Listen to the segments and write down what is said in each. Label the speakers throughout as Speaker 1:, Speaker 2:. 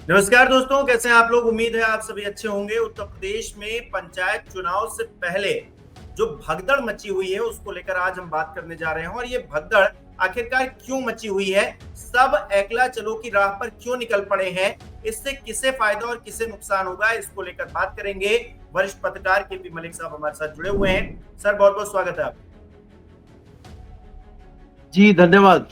Speaker 1: नमस्कार दोस्तों, कैसे हैं आप लोग। उम्मीद है आप सभी अच्छे होंगे। उत्तर प्रदेश में पंचायत चुनाव से पहले जो भगदड़ मची हुई है उसको लेकर आज हम बात करने जा रहे हैं। और ये भगदड़ आखिरकार क्यों मची हुई है, सब एकला चलो की राह पर क्यों निकल पड़े हैं, इससे किसे फायदा और किसे नुकसान होगा, इसको लेकर बात करेंगे। वरिष्ठ पत्रकार केपी मलिक साहब हमारे साथ जुड़े हुए हैं। सर, बहुत बहुत स्वागत है आपका।
Speaker 2: जी धन्यवाद।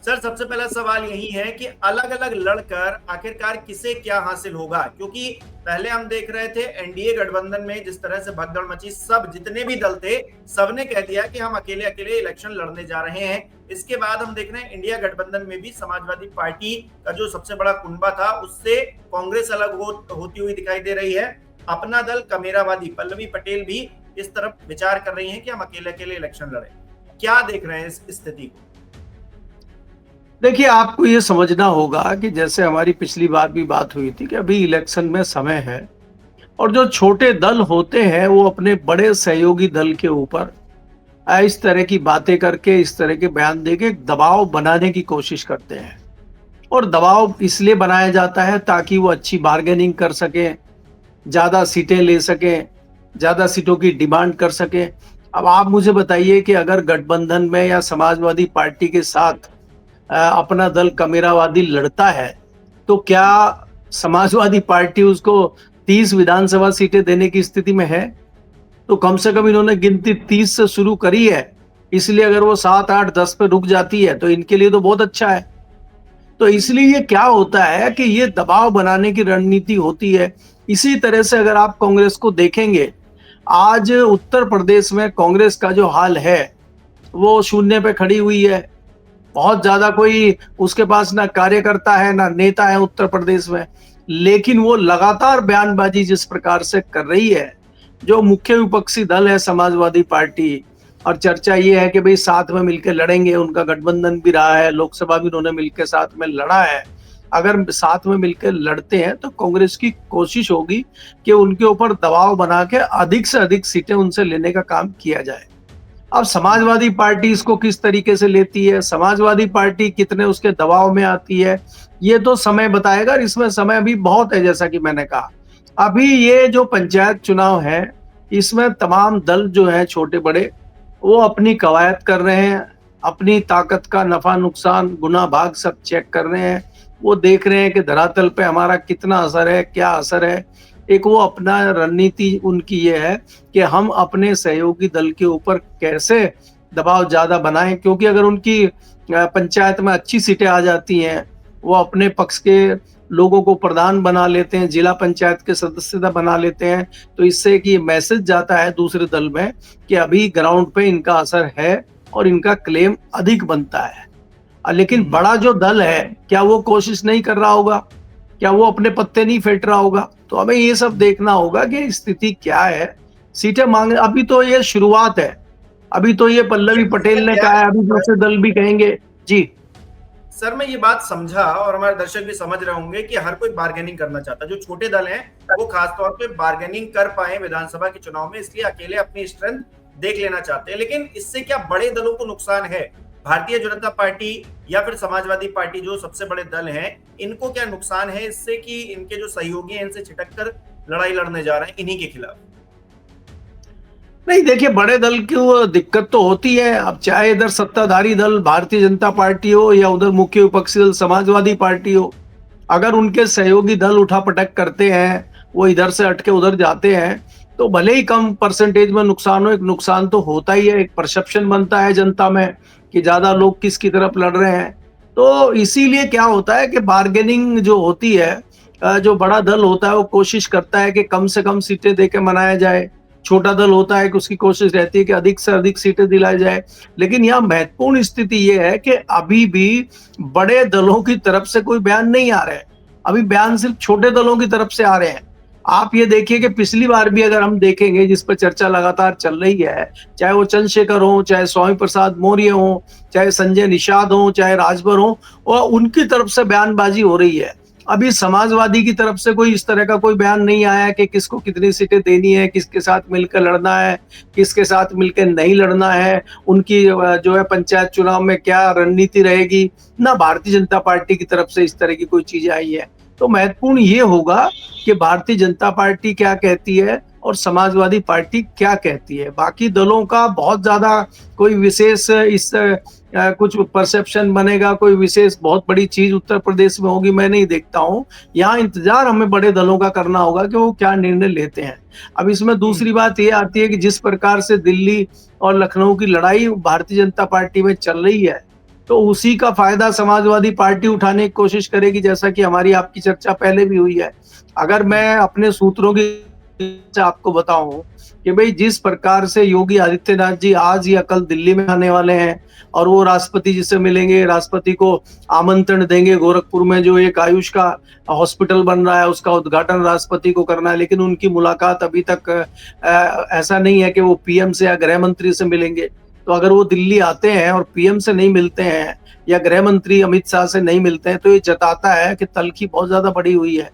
Speaker 1: सर, सबसे पहला सवाल यही है कि अलग अलग लड़कर आखिरकार किसे क्या हासिल होगा, क्योंकि पहले हम देख रहे थे एनडीए गठबंधन में जिस तरह से भगदड़ मची, सब जितने भी दल थे सबने कह दिया कि हम अकेले अकेले इलेक्शन लड़ने जा रहे हैं। इसके बाद हम देख रहे हैं इंडिया गठबंधन में भी समाजवादी पार्टी का जो सबसे बड़ा कुनबा था उससे कांग्रेस अलग होती हुई दिखाई दे रही है। अपना दल कमेरावादी पल्लवी पटेल भी इस तरफ विचार कर रही है कि हम अकेले अकेले इलेक्शन लड़े। क्या देख रहे हैं इस स्थिति को?
Speaker 2: देखिए, आपको ये समझना होगा कि जैसे हमारी पिछली बार भी बात हुई थी कि अभी इलेक्शन में समय है और जो छोटे दल होते हैं वो अपने बड़े सहयोगी दल के ऊपर इस तरह की बातें करके, इस तरह के बयान देके दबाव बनाने की कोशिश करते हैं। और दबाव इसलिए बनाया जाता है ताकि वो अच्छी बार्गेनिंग कर सकें, ज्यादा सीटें ले सकें, ज्यादा सीटों की डिमांड कर सकें। अब आप मुझे बताइए कि अगर गठबंधन में या समाजवादी पार्टी के साथ अपना दल कमेरावादी लड़ता है तो क्या समाजवादी पार्टी उसको 30 विधानसभा सीटें देने की स्थिति में है? तो कम से कम इन्होंने गिनती 30 से शुरू करी है, इसलिए अगर वो 7, 8, 10 पे रुक जाती है तो इनके लिए तो बहुत अच्छा है। तो इसलिए ये क्या होता है कि ये दबाव बनाने की रणनीति होती है। इसी तरह से अगर आप कांग्रेस को देखेंगे, आज उत्तर प्रदेश में कांग्रेस का जो हाल है वो शून्य पे खड़ी हुई है। बहुत ज्यादा कोई उसके पास ना कार्यकर्ता है ना नेता है उत्तर प्रदेश में, लेकिन वो लगातार बयानबाजी जिस प्रकार से कर रही है, जो मुख्य विपक्षी दल है समाजवादी पार्टी, और चर्चा ये है कि भाई साथ में मिलकर लड़ेंगे, उनका गठबंधन भी रहा है, लोकसभा भी उन्होंने मिलकर साथ में लड़ा है। अगर साथ में मिलकर लड़ते हैं तो कांग्रेस की कोशिश होगी कि उनके ऊपर दबाव बना के अधिक से अधिक सीटें उनसे लेने का काम किया जाए। अब समाजवादी पार्टी इसको किस तरीके से लेती है, समाजवादी पार्टी कितने उसके दबाव में आती है, ये तो समय बताएगा। इसमें समय अभी बहुत है, जैसा कि मैंने कहा। अभी ये जो पंचायत चुनाव है, इसमें तमाम दल जो है छोटे बड़े, वो अपनी कवायद कर रहे हैं, अपनी ताकत का नफा नुकसान गुना भाग सब चेक कर रहे हैं। वो देख रहे हैं कि धरातल पे हमारा कितना असर है, क्या असर है। एक वो अपना रणनीति उनकी ये है कि हम अपने सहयोगी दल के ऊपर कैसे दबाव ज्यादा बनाएं, क्योंकि अगर उनकी पंचायत में अच्छी सीटें आ जाती हैं, वो अपने पक्ष के लोगों को प्रधान बना लेते हैं, जिला पंचायत के सदस्यता बना लेते हैं, तो इससे एक ये मैसेज जाता है दूसरे दल में कि अभी ग्राउंड पे इनका असर है और इनका क्लेम अधिक बनता है। लेकिन बड़ा जो दल है, क्या वो कोशिश नहीं कर रहा होगा? क्या वो अपने पत्ते नहीं फेंट रहा होगा? तो हमें ये सब देखना होगा कि स्थिति क्या है। सीटें मांग, अभी तो ये शुरुआत है, अभी तो ये पल्लवी पटेल ने कहा है, अभी दूसरे दल भी कहेंगे। जी
Speaker 1: सर, मैं ये बात समझा और हमारे दर्शक भी समझ रहे होंगे कि हर कोई बार्गेनिंग करना चाहता है। जो छोटे दल हैं वो खासतौर पे बार्गेनिंग कर पाए विधानसभा के चुनाव में, इसलिए अकेले अपनी स्ट्रेंथ देख लेना चाहते हैं। लेकिन इससे क्या बड़े दलों को नुकसान है? भारतीय जनता पार्टी या फिर समाजवादी पार्टी जो सबसे बड़े दल हैं, इनको क्या नुकसान है इससे कि इनके जो सहयोगी हैं इनसे छिटक कर लड़ाई लड़ने जा रहे हैं इन्हीं के खिलाफ?
Speaker 2: नहीं, देखिए, बड़े दल की वो दिक्कत तो होती है। अब चाहे इधर सत्ताधारी दल भारतीय जनता पार्टी हो या उधर मुख्य विपक्षी दल समाजवादी पार्टी हो, अगर उनके सहयोगी दल उठापटक करते हैं, वो इधर से हटके उधर जाते हैं, तो भले ही कम परसेंटेज में नुकसान हो, एक नुकसान तो होता ही है। एक परसेप्शन बनता है जनता में कि ज्यादा लोग किसकी तरफ लड़ रहे हैं। तो इसीलिए क्या होता है कि बार्गेनिंग जो होती है, जो बड़ा दल होता है वो कोशिश करता है कि कम से कम सीटें देके मनाया जाए। छोटा दल होता है कि उसकी कोशिश रहती है कि अधिक से अधिक सीटें दिलाई जाए। लेकिन यहाँ महत्वपूर्ण स्थिति ये है कि अभी भी बड़े दलों की तरफ से कोई बयान नहीं आ रहे हैं। अभी बयान सिर्फ छोटे दलों की तरफ से आ रहे हैं। आप ये देखिए कि पिछली बार भी अगर हम देखेंगे, जिस पर चर्चा लगातार चल रही है, चाहे वो चंद्रशेखर हो, चाहे स्वामी प्रसाद मौर्य हो, चाहे संजय निषाद हो, चाहे राजभर हो, और उनकी तरफ से बयानबाजी हो रही है। अभी समाजवादी की तरफ से कोई इस तरह का कोई बयान नहीं आया कि किसको कितनी सीटें देनी है, किसके साथ मिलकर लड़ना है, किसके साथ मिलकर नहीं लड़ना है, उनकी जो है पंचायत चुनाव में क्या रणनीति रहेगी। ना भारतीय जनता पार्टी की तरफ से इस तरह की कोई चीजें आई है। तो महत्वपूर्ण ये होगा कि भारतीय जनता पार्टी क्या कहती है और समाजवादी पार्टी क्या कहती है। बाकी दलों का बहुत ज्यादा कोई विशेष इस कुछ परसेप्शन बनेगा, कोई विशेष बहुत बड़ी चीज उत्तर प्रदेश में होगी, मैं नहीं देखता हूँ। यहाँ इंतजार हमें बड़े दलों का करना होगा कि वो क्या निर्णय लेते हैं। अब इसमें दूसरी बात ये आती है कि जिस प्रकार से दिल्ली और लखनऊ की लड़ाई भारतीय जनता पार्टी में चल रही है, तो उसी का फायदा समाजवादी पार्टी उठाने की कोशिश करेगी, जैसा कि हमारी आपकी चर्चा पहले भी हुई है। अगर मैं अपने सूत्रों की आपको बताऊं कि भाई जिस प्रकार से योगी आदित्यनाथ जी आज या कल दिल्ली में आने वाले हैं और वो राष्ट्रपति जी से मिलेंगे, राष्ट्रपति को आमंत्रण देंगे, गोरखपुर में जो एक आयुष का हॉस्पिटल बन रहा है उसका उद्घाटन राष्ट्रपति को करना है, लेकिन उनकी मुलाकात अभी तक ऐसा नहीं है कि वो पीएम से या गृह मंत्री से मिलेंगे। तो अगर वो दिल्ली आते हैं और पीएम से नहीं मिलते हैं या गृह मंत्री अमित शाह से नहीं मिलते हैं, तो ये जताता है कि तलखी बहुत ज्यादा बढ़ी हुई है।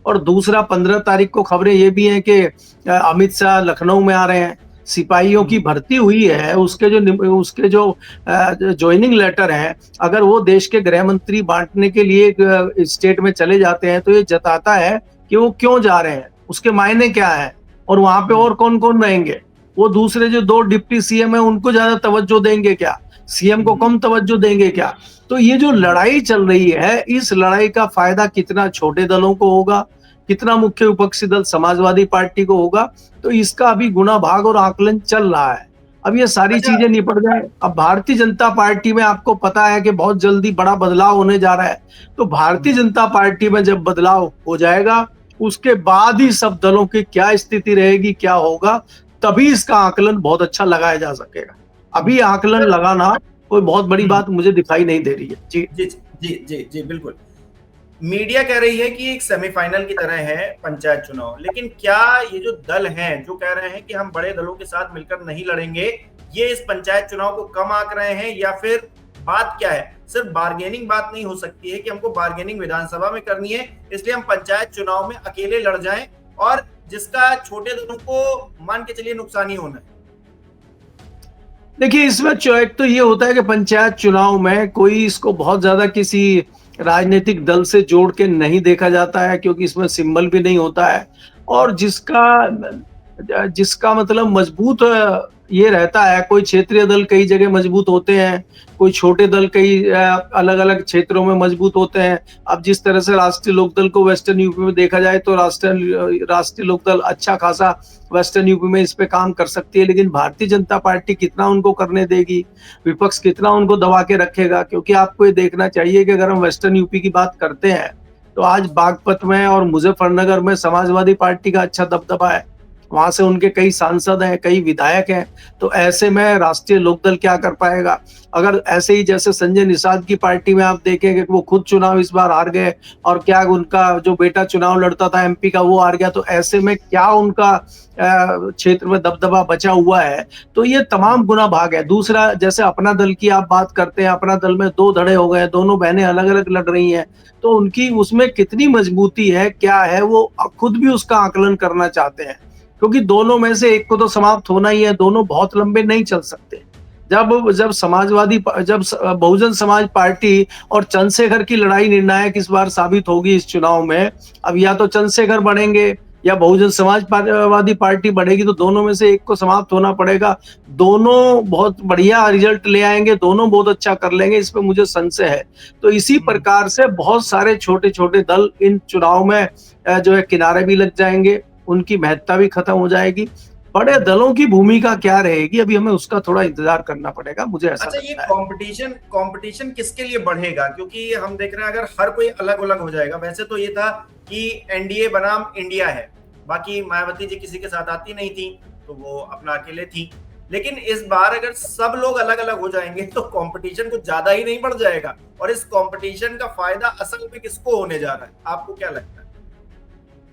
Speaker 2: और दूसरा 15 तारीख को खबरें ये भी हैं कि अमित शाह लखनऊ में आ रहे हैं, सिपाहियों की भर्ती हुई है, उसके जो ज्वाइनिंग लेटर हैं, अगर वो देश के गृह मंत्री बांटने के लिए स्टेट में चले जाते हैं, तो ये जताता है कि वो क्यों जा रहे हैं, उसके मायने क्या है और वहां पे और कौन कौन रहेंगे। वो दूसरे जो 2 डिप्टी सीएम है उनको ज्यादा तवज्जो देंगे क्या, सीएम को कम तवज्जो देंगे क्या। तो ये जो लड़ाई चल रही है, इस लड़ाई का फायदा कितना छोटे दलों को होगा, कितना मुख्य विपक्षी दल समाजवादी पार्टी को होगा, तो इसका अभी गुणा भाग और आकलन चल रहा है। अब ये सारी चीजें निपट जाए। अब भारतीय जनता पार्टी में आपको पता है कि बहुत जल्दी बड़ा बदलाव होने जा रहा है, तो भारतीय जनता पार्टी में जब बदलाव हो जाएगा उसके बाद ही सब दलों की क्या स्थिति रहेगी, क्या होगा, तभी इसका आकलन बहुत अच्छा लगाया जा सकेगा। अभी आकलन लगाना कोई बहुत बड़ी बात मुझे दिखाई नहीं दे रही है। जी
Speaker 1: जी जी जी जी बिल्कुल। मीडिया कह रही है कि एक सेमीफाइनल की तरह है पंचायत चुनाव, लेकिन क्या ये जो दल हैं जो कह रहे हैं कि हम बड़े दलों के साथ मिलकर नहीं लड़ेंगे, ये इस पंचायत चुनाव को कम आंक रहे हैं या फिर बात क्या है? सिर्फ बार्गेनिंग बात नहीं हो सकती है कि हमको बार्गेनिंग विधानसभा में करनी है, इसलिए हम पंचायत चुनाव में अकेले लड़ जाएं और जिसका छोटे दलों को मान के चलिए नुकसान ही होना है।
Speaker 2: देखिए, इसमें एक तो ये होता है कि पंचायत चुनाव में कोई इसको बहुत ज्यादा किसी राजनीतिक दल से जोड़ के नहीं देखा जाता है, क्योंकि इसमें सिंबल भी नहीं होता है। और जिसका मतलब मजबूत ये रहता है, कोई क्षेत्रीय दल कई जगह मजबूत होते हैं, कोई छोटे दल कई अलग अलग क्षेत्रों में मजबूत होते हैं। अब जिस तरह से राष्ट्रीय लोकदल को वेस्टर्न यूपी में देखा जाए तो राष्ट्रीय लोकदल अच्छा खासा वेस्टर्न यूपी में इस पे काम कर सकती है, लेकिन भारतीय जनता पार्टी कितना उनको करने देगी, विपक्ष कितना उनको दबा के रखेगा। क्योंकि आपको ये देखना चाहिए कि अगर हम वेस्टर्न यूपी की बात करते हैं तो आज बागपत में और मुजफ्फरनगर में समाजवादी पार्टी का अच्छा दबदबा है, वहां से उनके कई सांसद हैं, कई विधायक हैं। तो ऐसे में राष्ट्रीय लोकदल क्या कर पाएगा? अगर ऐसे ही जैसे संजय निषाद की पार्टी में आप देखेंगे कि वो खुद चुनाव इस बार हार गए और क्या उनका जो बेटा चुनाव लड़ता था एमपी का वो हार गया, तो ऐसे में क्या उनका क्षेत्र में दबदबा बचा हुआ है? तो ये तमाम गुना भाग है। दूसरा, जैसे अपना दल की आप बात करते हैं, अपना दल में 2 धड़े हो गए, दोनों बहनें अलग अलग लड़ रही हैं, तो उनकी उसमें कितनी मजबूती है, क्या है, वो खुद भी उसका आकलन करना चाहते हैं। क्योंकि दोनों में से एक को तो समाप्त होना ही है, दोनों बहुत लंबे नहीं चल सकते। जब बहुजन समाज पार्टी और चंद्रशेखर की लड़ाई निर्णायक इस बार साबित होगी इस चुनाव में। अब या तो चंद्रशेखर बढ़ेंगे या बहुजन समाजवादी पार्टी बढ़ेगी, तो दोनों में से एक को समाप्त होना पड़ेगा। दोनों बहुत बढ़िया रिजल्ट ले आएंगे, दोनों बहुत अच्छा कर लेंगे, इस पे मुझे संशय है। तो इसी प्रकार से बहुत सारे छोटे छोटे दल इन चुनाव में जो है किनारे भी लग जाएंगे, उनकी महत्ता भी खत्म हो जाएगी। बड़े दलों की भूमिका क्या रहेगी, अभी हमें उसका थोड़ा इंतजार करना पड़ेगा, मुझे ऐसा
Speaker 1: अच्छा, ये
Speaker 2: लगता है।
Speaker 1: कंपटीशन किसके लिए बढ़ेगा? क्योंकि हम देख रहे हैं अगर हर कोई अलग अलग हो जाएगा, वैसे तो ये था कि एनडीए बनाम इंडिया है, बाकी मायावती जी किसी के साथ आती नहीं थी तो वो अपना अकेले थी, लेकिन इस बार अगर सब लोग अलग अलग हो जाएंगे तो कंपटीशन कुछ ज्यादा ही नहीं बढ़ जाएगा? और इस कंपटीशन का फायदा असल में किसको होने जा रहा है, आपको क्या लगता है?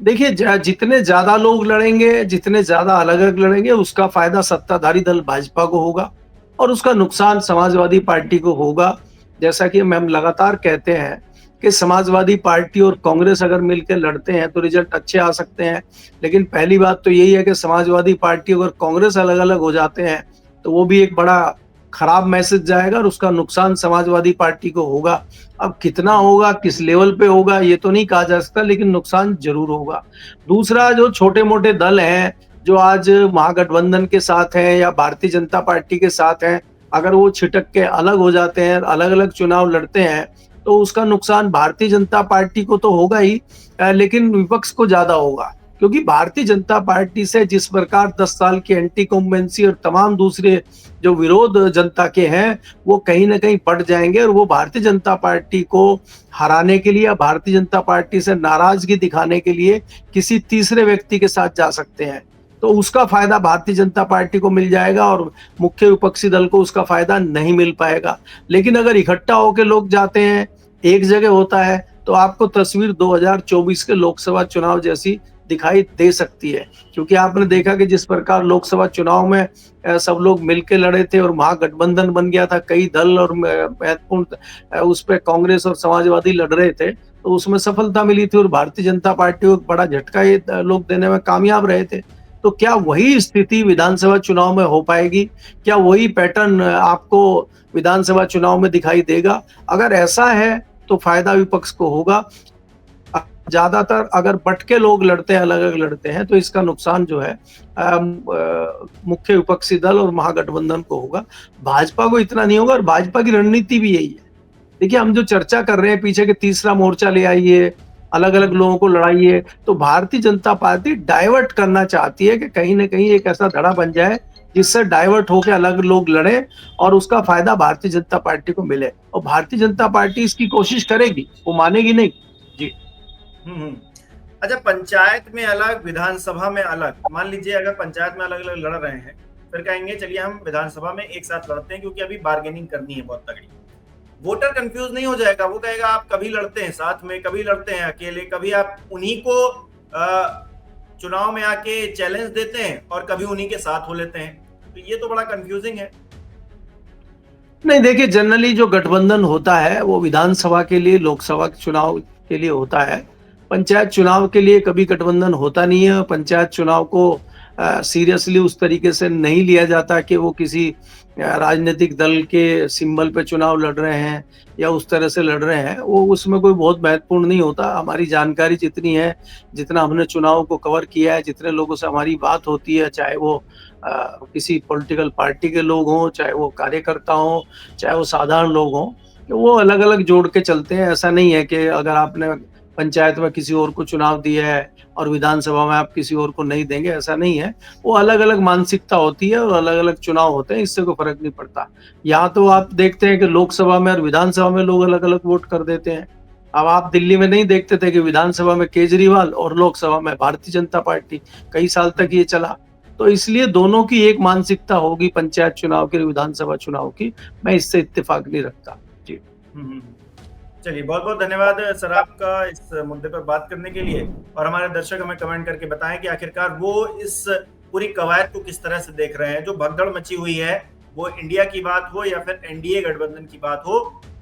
Speaker 2: देखिए, जितने ज्यादा लोग लड़ेंगे, जितने ज्यादा अलग अलग लड़ेंगे, उसका फायदा सत्ताधारी दल भाजपा को होगा और उसका नुकसान समाजवादी पार्टी को होगा। जैसा कि हम लगातार कहते हैं कि समाजवादी पार्टी और कांग्रेस अगर मिलकर लड़ते हैं तो रिजल्ट अच्छे आ सकते हैं। लेकिन पहली बात तो यही है कि समाजवादी पार्टी अगर कांग्रेस अलग-अलग हो जाते हैं, तो वो भी एक बड़ा खराब मैसेज जाएगा और उसका नुकसान समाजवादी पार्टी को होगा। अब कितना होगा, किस लेवल पे होगा, ये तो नहीं कहा जा सकता, लेकिन नुकसान ज़रूर होगा। दूसरा, जो छोटे-मोटे दल हैं, जो आज महागठबंधन के साथ हैं या भारतीय जनता पार्टी के साथ हैं, अगर वो छिटक के अलग हो जाते हैं, अलग-अलग चुनाव लड़ते हैं, तो उसका नुकसान भारतीय जनता पार्टी को तो होगा ही, लेकिन विपक्ष को ज़्यादा होगा। क्योंकि भारतीय जनता पार्टी से जिस प्रकार 10 साल की एंटी इनकम्बेंसी और तमाम दूसरे जो विरोध जनता के हैं, वो कहीं न कहीं बढ़ जाएँगे और वो भारतीय जनता पार्टी को हराने के लिए या भारतीय जनता पार्टी से नाराज़गी दिखाने के लिए किसी तीसरे व्यक्ति के साथ जा सकते हैं। तो उसका फ़ायदा भारतीय जनता पार्टी को मिल जाएगा और मुख्य विपक्षी दल को उसका फ़ायदा नहीं मिल पाएगा। लेकिन अगर इकट्ठा होके लोग जाते हैं, एक जगह होता है, तो आपको तस्वीर 2024 के लोकसभा चुनाव जैसी दिखाई दे सकती है। क्योंकि आपने देखा कि जिस प्रकार लोकसभा चुनाव में सब लोग मिलके लड़े थे और महागठबंधन बन गया था, कई दल और महत्वपूर्ण उस पे कांग्रेस और समाजवादी लड़ रहे थे, तो उसमें सफलता मिली थी और भारतीय जनता पार्टी को एक बड़ा झटका ये लोग देने में कामयाब रहे थे। तो क्या वही स्थिति विधानसभा चुनाव में हो पाएगी? क्या वही पैटर्न आपको विधानसभा चुनाव में दिखाई देगा? अगर ऐसा है तो फायदा विपक्ष को होगा। ज्यादातर अगर बट के लोग लड़ते हैं, अलग-अलग लड़ते हैं, तो इसका नुकसान जो है मुख्य विपक्षी दल और महागठबंधन को होगा। भाजपा को इतना नहीं होगा और भाजपा की रणनीति भी यही है। देखिए, हम जो चर्चा कर रहे हैं पीछे के तीसरा मोर्चा ले आइए, अलग-अलग लोगों को लड़ाइए, तो भारतीय जनता पार्टी डाइवर्ट करना चाहती है कि कहीं न कहीं एक ऐसा धड़ा बन जाए जिससे डाइवर्ट होकर अलग लोग लड़े और उसका फायदा भारतीय जनता पार्टी को मिले। और भारतीय जनता पार्टी इसकी कोशिश करेगी, वो मानेगी नहीं। जी।
Speaker 1: हम्म। अच्छा, पंचायत में अलग, विधानसभा में अलग। मान लीजिए अगर पंचायत में अलग अलग लड़ रहे हैं, फिर कहेंगे चलिए हम विधानसभा में एक साथ लड़ते हैं क्योंकि अभी बार्गेनिंग करनी है बहुत तगड़ी। वोटर कंफ्यूज नहीं हो जाएगा, वो कहेगा आप कभी लड़ते हैं साथ में, कभी लड़ते हैं अकेले, कभी आप उन्हीं को चुनाव में आके चैलेंज देते हैं और कभी उन्हीं के साथ हो लेते हैं। तो ये तो बड़ा कंफ्यूजिंग है।
Speaker 2: नहीं, देखिए, जनरली जो गठबंधन होता है वो विधानसभा के लिए, लोकसभा चुनाव के लिए होता है। पंचायत चुनाव के लिए कभी गठबंधन होता नहीं है। पंचायत चुनाव को सीरियसली उस तरीके से नहीं लिया जाता कि वो किसी राजनीतिक दल के सिंबल पे चुनाव लड़ रहे हैं या उस तरह से लड़ रहे हैं। वो उसमें कोई बहुत महत्वपूर्ण नहीं होता। हमारी जानकारी जितनी है, जितना हमने चुनाव को कवर किया है, जितने लोगों से हमारी बात होती है, चाहे वो किसी पॉलिटिकल पार्टी के लोग हों, चाहे वो कार्यकर्ता हों, चाहे वो साधारण लोग हों, तो वो अलग-अलग जोड़ के चलते हैं। ऐसा नहीं है कि अगर आपने पंचायत में किसी और को चुनाव दिया है और विधानसभा में आप किसी और को नहीं देंगे, ऐसा नहीं है। वो अलग-अलग मानसिकता होती है और अलग-अलग चुनाव होते हैं, इससे कोई फ़र्क नहीं पड़ता। यहाँ तो आप देखते हैं कि लोकसभा में और विधानसभा में लोग अलग-अलग वोट कर देते हैं। अब आप दिल्ली में नहीं देखते थे कि विधानसभा में केजरीवाल और लोकसभा में भारतीय जनता पार्टी, कई साल तक ये चला। तो इसलिए दोनों की एक मानसिकता होगी पंचायत चुनाव की, विधानसभा चुनाव की। मैं इससे इत्तेफ़ाक नहीं रखता। जी।
Speaker 1: चलिए, बहुत बहुत धन्यवाद सर आपका इस मुद्दे पर बात करने के लिए। और हमारे दर्शक हमें कमेंट करके बताएं कि आखिरकार वो इस पूरी कवायद को किस तरह से देख रहे हैं। जो भगदड़ मची हुई है, वो इंडिया की बात हो या फिर एनडीए गठबंधन की बात हो,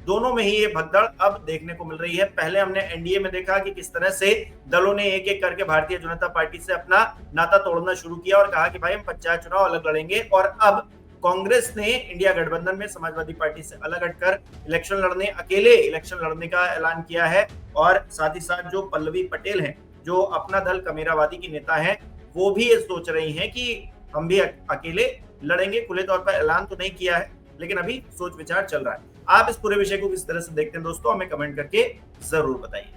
Speaker 1: दोनों में ही ये भगदड़ अब देखने को मिल रही है। पहले हमने एनडीए में देखा कि किस तरह से दलों ने एक एक करके भारतीय जनता पार्टी से अपना नाता तोड़ना शुरू किया और कहा कि भाई हम पंचायत चुनाव अलग लड़ेंगे। और अब कांग्रेस ने इंडिया गठबंधन में समाजवादी पार्टी से अलग हटकर इलेक्शन लड़ने, अकेले इलेक्शन लड़ने का ऐलान किया है। और साथ ही साथ जो पल्लवी पटेल हैं, जो अपना दल कमेरावादी की नेता हैं, वो भी ये सोच रही हैं कि हम भी अकेले लड़ेंगे। खुले तौर पर ऐलान तो नहीं किया है, लेकिन अभी सोच विचार चल रहा है। आप इस पूरे विषय को किस तरह से देखते हैं दोस्तों, हमें कमेंट करके जरूर बताइए।